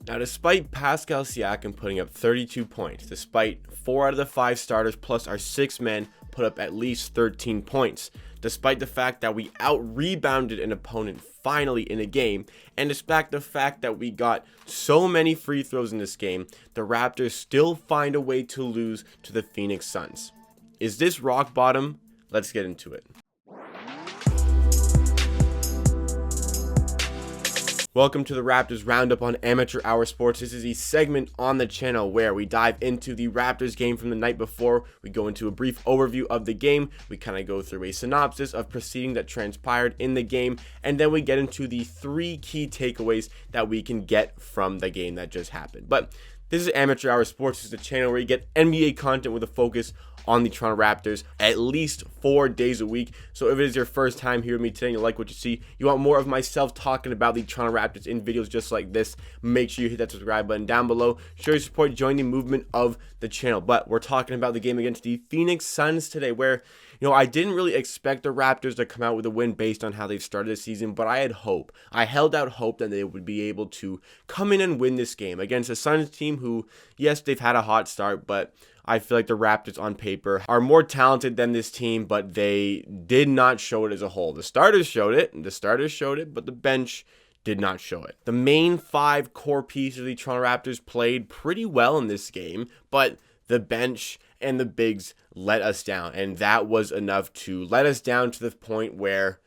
Now, despite Pascal Siakam putting up 32 points, despite 4 out of the 5 starters plus our 6 men put up at least 13 points, despite the fact that we out-rebounded an opponent finally in a game, and despite the fact that we got so many free throws in this game, the Raptors still find a way to lose to the Phoenix Suns. Is this rock bottom? Let's get into it. Welcome to the Raptors Roundup on Amateur Hour Sports. This is a segment on the channel where we dive into the Raptors game from the night before. We go into a brief overview of the game. We kind of go through a synopsis of proceedings that transpired in the game. And then we get into the 3 key takeaways that we can get from the game that just happened. But this is Amateur Hour Sports. This is a channel where you get NBA content with a focus on the Toronto Raptors at least 4 days a week. So if it is your first time here with me today and you like what you see, you want more of myself talking about the Toronto Raptors in videos just like this, make sure you hit that subscribe button down below. Show your support, join the movement of the channel. But we're talking about the game against the Phoenix Suns today, where I didn't really expect the Raptors to come out with a win based on how they've started the season, but I had hope. I held out hope that they would be able to come in and win this game against a Suns team who, yes, they've had a hot start, but I feel like the Raptors on paper are more talented than this team, but they did not show it as a whole. The starters showed it, but the bench did not show it. The main 5 core pieces of the Toronto Raptors played pretty well in this game, but the bench and the bigs let us down, and that was enough to let us down to the point where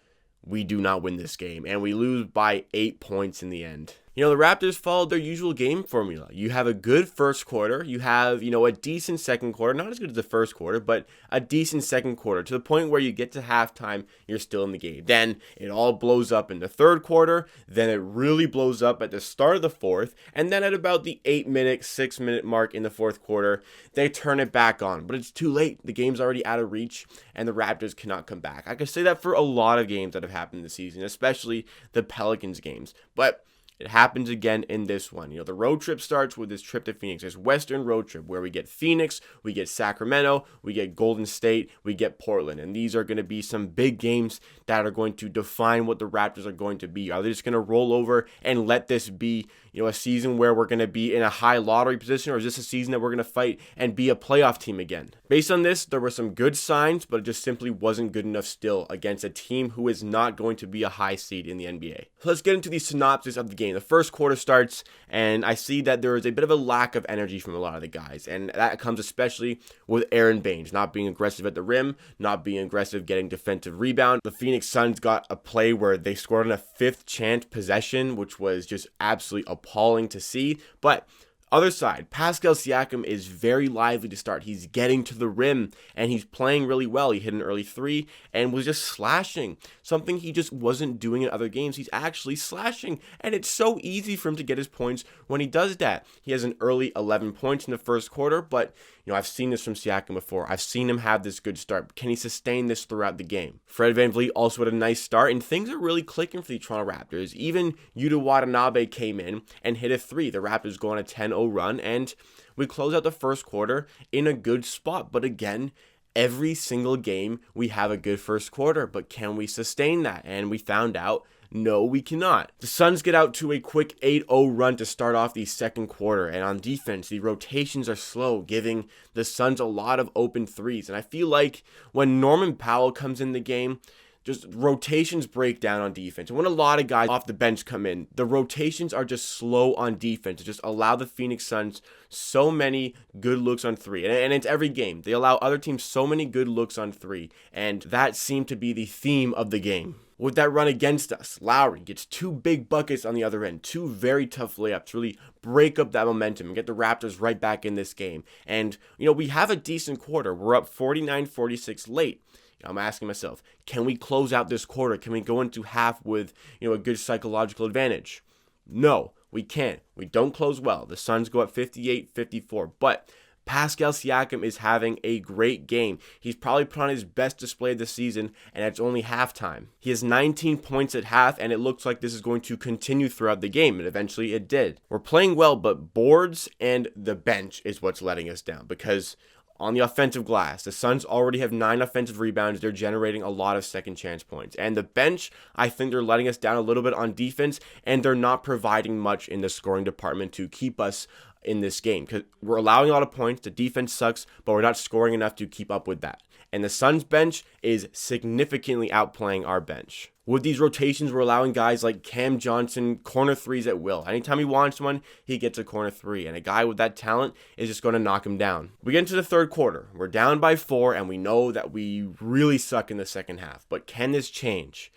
we do not win this game, and we lose by 8 points in the end. The Raptors followed their usual game formula. You have a good first quarter. You have, a decent second quarter. Not as good as the first quarter, but a decent second quarter to the point where you get to halftime, you're still in the game. Then it all blows up in the third quarter. Then it really blows up at the start of the fourth. And then at about the 8-minute, 6-minute mark in the fourth quarter, they turn it back on. But it's too late. The game's already out of reach, and the Raptors cannot come back. I could say that for a lot of games that have happened this season, especially the Pelicans games. But it happens again in this one. The road trip starts with this trip to Phoenix. This Western road trip where we get Phoenix, we get Sacramento, we get Golden State, we get Portland. And these are going to be some big games that are going to define what the Raptors are going to be. Are they just going to roll over and let this be, a season where we're going to be in a high lottery position? Or is this a season that we're going to fight and be a playoff team again? Based on this, there were some good signs, but it just simply wasn't good enough still against a team who is not going to be a high seed in the NBA. So let's get into the synopsis of the game. The first quarter starts, and I see that there is a bit of a lack of energy from a lot of the guys, and that comes especially with Aaron Baines not being aggressive at the rim, not being aggressive getting defensive rebound. The Phoenix Suns got a play where they scored on a 5th chance possession, which was just absolutely appalling to see. But other side, Pascal Siakam is very lively to start. He's getting to the rim, and he's playing really well. He hit an early 3 and was just slashing, something he just wasn't doing in other games. He's actually slashing, and it's so easy for him to get his points when he does that. He has an early 11 points in the first quarter, but I've seen this from Siakam before. I've seen him have this good start. Can he sustain this throughout the game? Fred VanVleet also had a nice start, and things are really clicking for the Toronto Raptors. Even Yuta Watanabe came in and hit a 3. The Raptors go on a 10-0 run, and we close out the first quarter in a good spot. But again, every single game we have a good first quarter, but can we sustain that? And we found out, no, we cannot. The Suns get out to a quick 8-0 run to start off the second quarter, and on defense, the rotations are slow, giving the Suns a lot of open threes. And I feel like when Norman Powell comes in the game, just rotations break down on defense. And when a lot of guys off the bench come in, the rotations are just slow on defense. It just allow the Phoenix Suns so many good looks on 3. And it's every game. They allow other teams so many good looks on 3. And that seemed to be the theme of the game. With that run against us, Lowry gets 2 big buckets on the other end. 2 very tough layups to really break up that momentum and get the Raptors right back in this game. And, we have a decent quarter. We're up 49-46 late. I'm asking myself, can we close out this quarter? Can we go into half with, a good psychological advantage? No, we can't. We don't close well. The Suns go up 58-54, but Pascal Siakam is having a great game. He's probably put on his best display this season, and it's only halftime. He has 19 points at half, and it looks like this is going to continue throughout the game, and eventually it did. We're playing well, but boards and the bench is what's letting us down, because On the offensive glass, the Suns already have 9 offensive rebounds. They're generating a lot of second chance points. And the bench, I think they're letting us down a little bit on defense, and they're not providing much in the scoring department to keep us in this game. Because we're allowing a lot of points. The defense sucks, but we're not scoring enough to keep up with that. And the Suns bench is significantly outplaying our bench. With these rotations, we're allowing guys like Cam Johnson corner threes at will. Anytime he wants one, he gets a corner three. And a guy with that talent is just going to knock him down. We get into the third quarter. We're down by 4, and we know that we really suck in the second half. But can this change?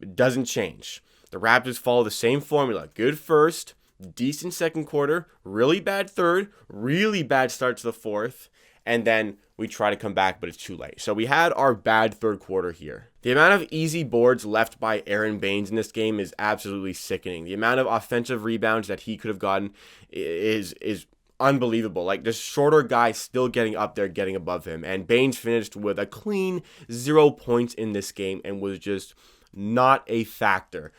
It doesn't change. The Raptors follow the same formula. Good first, decent second quarter, really bad third, really bad start to the fourth, and then we try to come back, but it's too late. So we had our bad third quarter here. The amount of easy boards left by Aaron Baines in this game is absolutely sickening. The amount of offensive rebounds that he could have gotten is unbelievable. Like, the shorter guy still getting up there, getting above him. And Baines finished with a clean 0 points in this game and was just not a factor,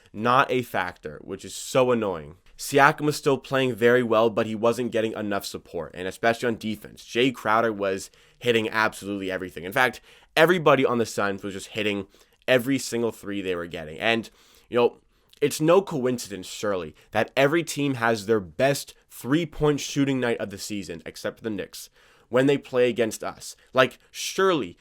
which is so annoying. Siakam was still playing very well, but he wasn't getting enough support, and especially on defense. Jay Crowder was hitting absolutely everything. In fact, everybody on the Suns was just hitting every single three they were getting. And, it's no coincidence, surely, that every team has their best three-point shooting night of the season, except for the Knicks, when they play against us. Like, surely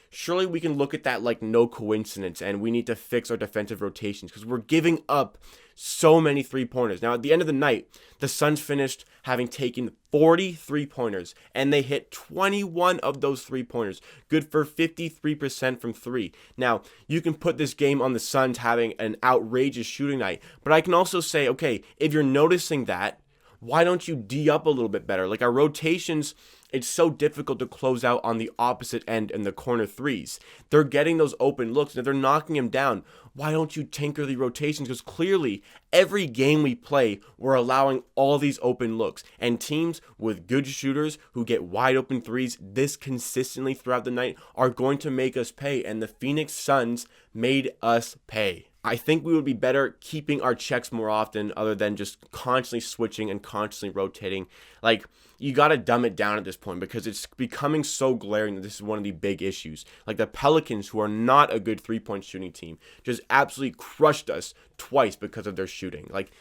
we can look at that like no coincidence, and we need to fix our defensive rotations because we're giving up so many three-pointers. Now, at the end of the night, the Suns finished having taken 40 three-pointers, and they hit 21 of those three-pointers, good for 53% from three. Now, you can put this game on the Suns having an outrageous shooting night, but I can also say, okay, if you're noticing that, why don't you D up a little bit better? Like, our rotations, it's so difficult to close out on the opposite end in the corner threes. They're getting those open looks, and if they're knocking them down, why don't you tinker the rotations? Because clearly, every game we play, we're allowing all these open looks. And teams with good shooters who get wide open threes this consistently throughout the night are going to make us pay. And the Phoenix Suns made us pay. I think we would be better keeping our checks more often other than just constantly switching and constantly rotating. Like, you got to dumb it down at this point because it's becoming so glaring that this is one of the big issues. Like, the Pelicans, who are not a good three-point shooting team, just absolutely crushed us twice because of their shooting. Like,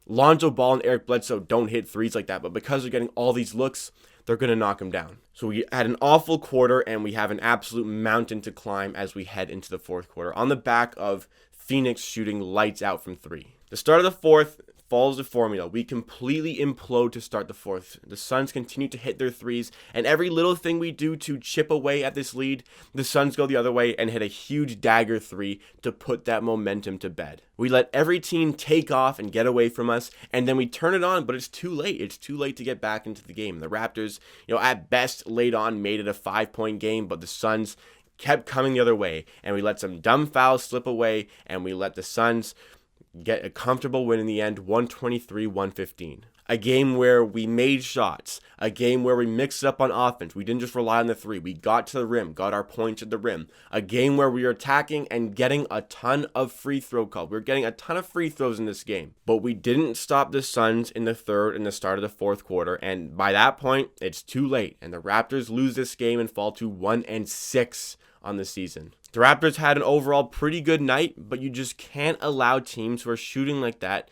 Lonzo Ball and Eric Bledsoe don't hit threes like that, but because they're getting all these looks, they're going to knock them down. So we had an awful quarter, and we have an absolute mountain to climb as we head into the fourth quarter on the back of Phoenix shooting lights out from three. The start of the fourth follows the formula. We completely implode to start the fourth. The Suns continue to hit their threes, and every little thing we do to chip away at this lead, the Suns go the other way and hit a huge dagger three to put that momentum to bed. We let every team take off and get away from us, and then we turn it on, but it's too late. It's too late to get back into the game. The Raptors, at best late on made it a 5-point game, but the Suns kept coming the other way, and we let some dumb fouls slip away, and we let the Suns get a comfortable win in the end, 123-115. A game where we made shots, a game where we mixed it up on offense. We didn't just rely on the three. We got to the rim, got our points at the rim. A game where we were attacking and getting a ton of free throw calls. We were getting a ton of free throws in this game. But we didn't stop the Suns in the third and the start of the fourth quarter. And by that point, it's too late. And the Raptors lose this game and fall to 1-6 on the season. The Raptors had an overall pretty good night, but you just can't allow teams who are shooting like that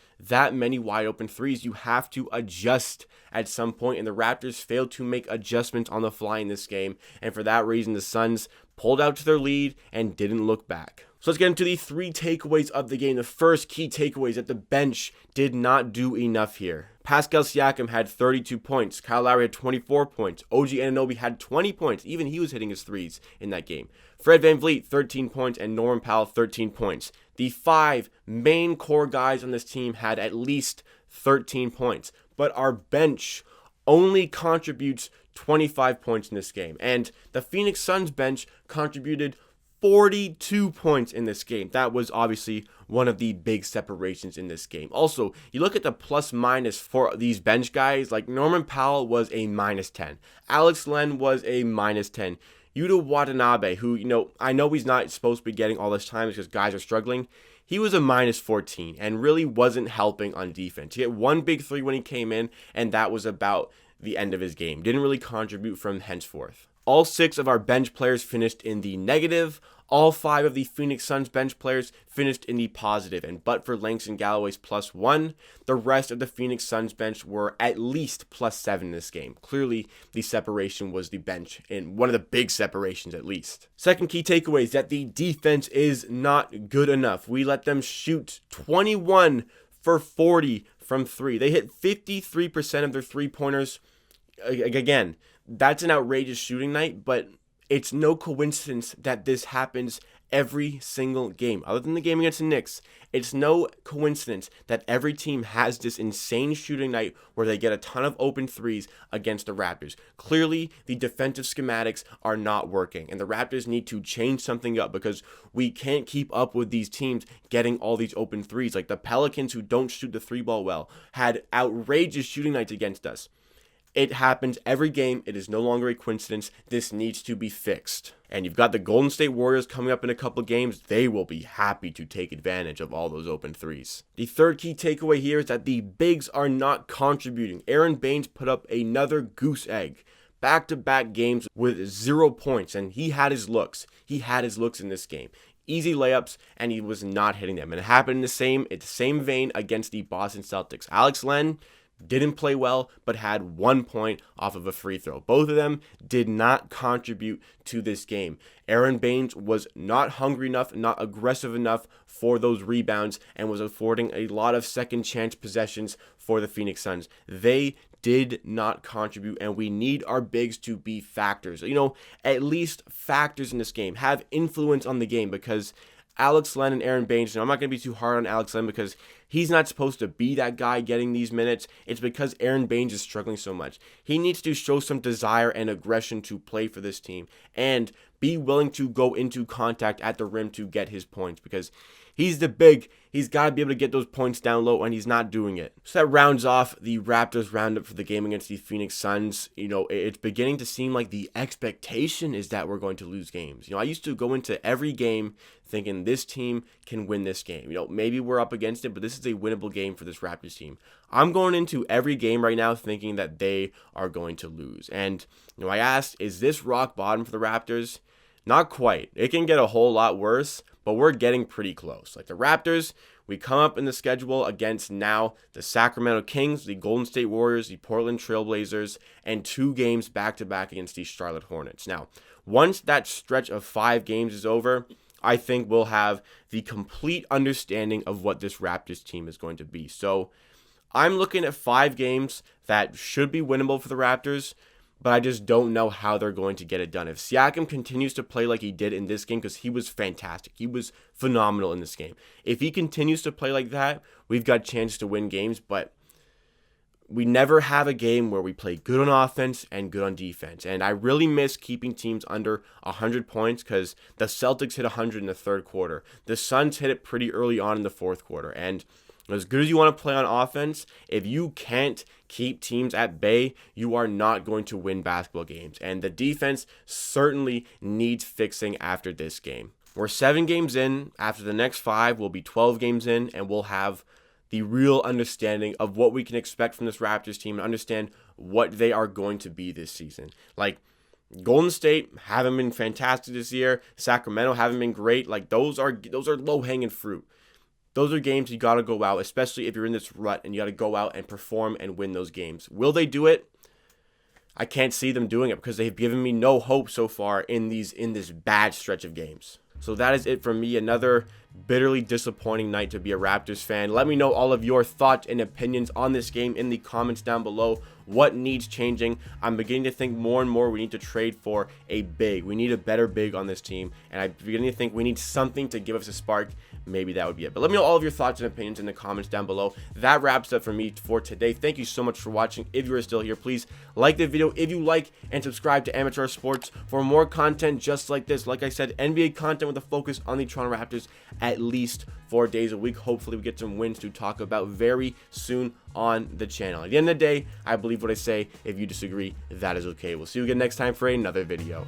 many wide open threes. You have to adjust at some point, and the Raptors failed to make adjustments on the fly in this game, and for that reason, the Suns pulled out to their lead and didn't look back. So let's get into the 3 takeaways of the game. The first key takeaway is that the bench did not do enough here. Pascal Siakam had 32 points. Kyle Lowry had 24 points. OG Anunoby had 20 points. Even he was hitting his threes in that game. Fred VanVleet, 13 points, and Norman Powell, 13 points. The 5 main core guys on this team had at least 13 points. But our bench only contributes 25 points in this game. And the Phoenix Suns bench contributed 42 points in this game. That was obviously one of the big separations in this game. Also, you look at the plus minus for these bench guys, like Norman Powell was a -10. Alex Len was a -10. Yuta Watanabe, who, I know he's not supposed to be getting all this time because guys are struggling. He was a -14 and really wasn't helping on defense. He hit 1 big 3 when he came in, and that was about the end of his game. Didn't really contribute from henceforth. All 6 of our bench players finished in the negative. All 5 of the Phoenix Suns bench players finished in the positive, and but for Langston Galloway's +1, the rest of the Phoenix Suns bench were at least +7 in this game. Clearly, the separation was the bench, and one of the big separations at least. Second key takeaway is that the defense is not good enough. We let them shoot 21 for 40 from 3. They hit 53% of their three-pointers. Again, that's an outrageous shooting night, but it's no coincidence that this happens every single game. Other than the game against the Knicks, it's no coincidence that every team has this insane shooting night where they get a ton of open threes against the Raptors. Clearly, the defensive schematics are not working, and the Raptors need to change something up because we can't keep up with these teams getting all these open threes. Like the Pelicans, who don't shoot the three ball well, had outrageous shooting nights against us. It happens every game. It is no longer a coincidence. This needs to be fixed. And you've got the Golden State Warriors coming up in a couple games. They will be happy to take advantage of all those open threes. The third key takeaway here is that the bigs are not contributing. Aaron Baines put up another goose egg. Back-to-back games with 0 points, and he had his looks. He had his looks in this game. Easy layups, and he was not hitting them. And it happened in the same vein against the Boston Celtics. Alex Len didn't play well, but had 1 point off of a free throw. Both of them did not contribute to this game. Aaron Baines was not hungry enough, not aggressive enough for those rebounds, and was affording a lot of second chance possessions for the Phoenix Suns. They did not contribute, and we need our bigs to be factors. At least factors in this game. Have influence on the game, because Alex Len and Aaron Baines, I'm not going to be too hard on Alex Len because he's not supposed to be that guy getting these minutes. It's because Aaron Baines is struggling so much. He needs to show some desire and aggression to play for this team and be willing to go into contact at the rim to get his points, because he's the big. He's got to be able to get those points down low, and he's not doing it. So that rounds off the Raptors roundup for the game against the Phoenix Suns. It's beginning to seem like the expectation is that we're going to lose games. I used to go into every game thinking this team can win this game. Maybe we're up against it, but this is a winnable game for this Raptors team. I'm going into every game right now thinking that they are going to lose. And, I asked, is this rock bottom for the Raptors? Not quite. It can get a whole lot worse, but we're getting pretty close. Like the Raptors, we come up in the schedule against now the Sacramento Kings, the Golden State Warriors, the Portland Trailblazers, and 2 games back-to-back against the Charlotte Hornets. Now, once that stretch of 5 games is over, I think we'll have the complete understanding of what this Raptors team is going to be. So I'm looking at 5 games that should be winnable for the Raptors, but I just don't know how they're going to get it done. If Siakam continues to play like he did in this game, because he was fantastic. He was phenomenal in this game. If he continues to play like that, we've got a chance to win games, but we never have a game where we play good on offense and good on defense. And I really miss keeping teams under 100 points, because the Celtics hit 100 in the third quarter. The Suns hit it pretty early on in the fourth quarter. And as good as you want to play on offense, if you can't keep teams at bay, you are not going to win basketball games. And the defense certainly needs fixing after this game. We're 7 games in. After the next 5, we'll be 12 games in, and we'll have the real understanding of what we can expect from this Raptors team and understand what they are going to be this season. Like, Golden State haven't been fantastic this year. Sacramento haven't been great. Like, those are low-hanging fruit. Those are games you got to go out, especially if you're in this rut, and you got to go out and perform and win those games. Will they do it? I can't see them doing it, because they've given me no hope so far in this bad stretch of games. So that is it from me. Another bitterly disappointing night to be a Raptors fan. Let me know all of your thoughts and opinions on this game in the comments down below. What needs changing? I'm beginning to think more and more we need to trade for a big. We need a better big on this team. And I'm beginning to think we need something to give us a spark. Maybe that would be it. But let me know all of your thoughts and opinions in the comments down below. That wraps up for me for today. Thank you so much for watching. If you are still here, please like the video if you like, and subscribe to Amateur Sports for more content just like this. Like I said, NBA content with a focus on the Toronto Raptors at least 4 days a week. Hopefully we get some wins to talk about very soon on the channel. At the end of the day, I believe what I say. If you disagree, that is okay. We'll see you again next time for another video.